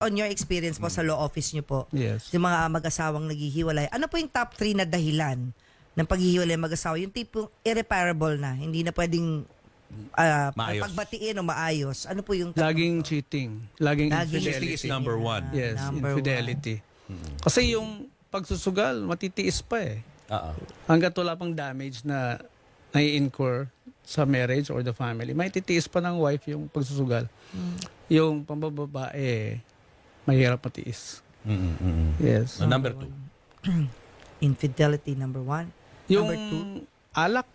on your experience po sa law office nyo po, Yes. yung mga mag-asawang naghihiwalay, ano po yung top 3 na dahilan ng paghihiwalay mag-asawa? Yung tipong irreparable na, hindi na pwedeng Maayos. pagbatiin o maayos. Ano po yung top? Laging cheating. Laging Laging Cheating infidelity. is number one. Yes, Number infidelity. Kasi yung pagsusugal, matitiis pa eh. Oo. Hanggat wala pang damage na nai-incur sa marriage or the family, may titiis pa ng wife yung pagsusugal. Yung pambababae, mahirap matiis. Yes. Number 2. Infidelity, number 1. Yung Number 2, alak,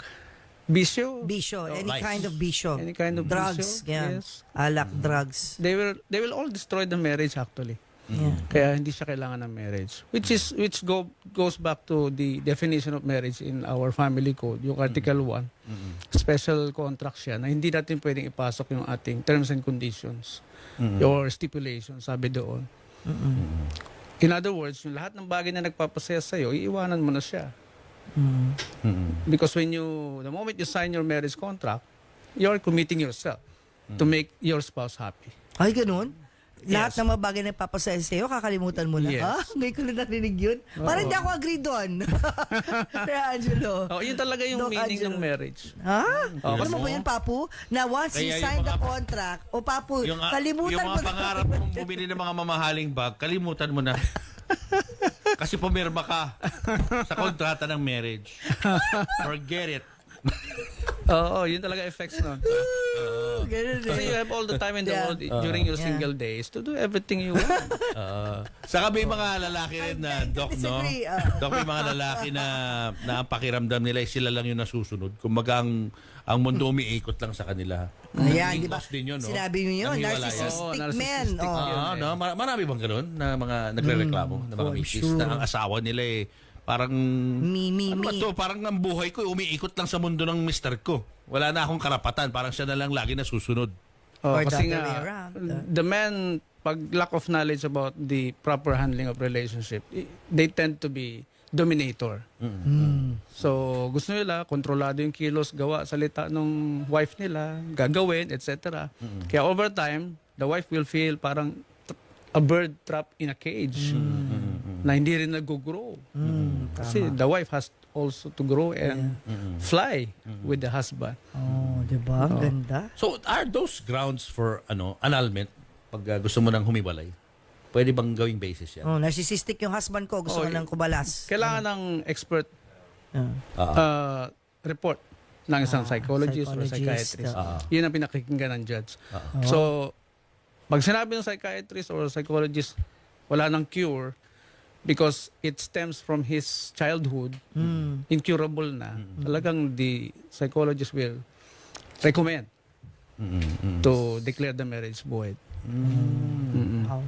bisyo, bisyo. Any vice. kind of bisyo. any kind of Drugs. bisyo, Yan. yes. Alak, drugs. They will all destroy the marriage actually. Yeah. Kaya hindi siya kailangan ng marriage. Which goes back to the definition of marriage in our family code, yung Article 1. Special contract siya na hindi natin pwedeng ipasok yung ating terms and conditions or stipulations, sabi doon. In other words, yung lahat ng bagay na nagpapasaya sa'yo, iiwanan mo na siya. Because the moment you sign your marriage contract, you're committing yourself to make your spouse happy. Ay, ganun? Lahat Yes. ng mga bagay na nagpapasaya sa'yo, kakalimutan mo na. Yes. Ngayon ko na narinig yun. Parang hindi ako agree doon. Kaya Angelo. Oh, yun talaga yung Doc meaning Angelo. ng marriage. Ha? Oh, Ano kasi- mo ba yun, Papu? Na once you Kaya yung sign the mga- contract, o Papu, Yung kalimutan mo mga na. pangarap mong bumili ng mga mamahaling bag, kalimutan mo na. Kasi pumirma ka sa kontrata ng marriage. Forget it. Oo, yun talaga effects nun. Ganun Kasi you eh. have all the time in the Yeah. world during your Yeah. single days to do everything you want. Saka may mga lalaki rin na, I Doc, no? disagree, Doc, may mga lalaki na ang pakiramdam nila ay sila lang yung nasusunod. Kumbaga ang mundo umiikot lang sa kanila. Ayan, Naging di ba? boss din yun, no? Sinabi mo yun, Nanghiwalay. narcissistic Oo, men. narcissistic Oh. yun. No? Marami bang ganun na mga nagre-reklamo, na mga I'm misis, sure. na ang asawa nila eh parang Me. ano ba to? Parang ang buhay ko umiikot lang sa mundo ng mister ko. Wala na akong karapatan. Parang siya na lang lagi nasusunod. Oh, Or the kasi other nga, way around. the men, pag lack of knowledge about the proper handling of relationship, they tend to be dominator. So, gusto nila, kontrolado yung kilos, gawa, salita ng wife nila, gagawin, etc. Kaya over time, the wife will feel parang a bird trapped in a cage na hindi rin nag-grow. Kasi the wife has also to grow and fly with the husband. Oh, di ba? Ang ganda. So, are those grounds for annulment pag gusto mo nang humiwalay? Pwede bang gawing basis yan? Oh, narcissistic yung husband ko. Gusto Oh, ko ng kubalas. Kailangan ng expert Ah. report ng isang psychologist or psychologist, psychiatrist. ah. Yun ang pinakikinggan ng judge. So, pag sinabi ng psychiatrist or psychologist, wala nang cure because it stems from his childhood, incurable na, talagang the psychologist will recommend to declare the marriage void. Oh.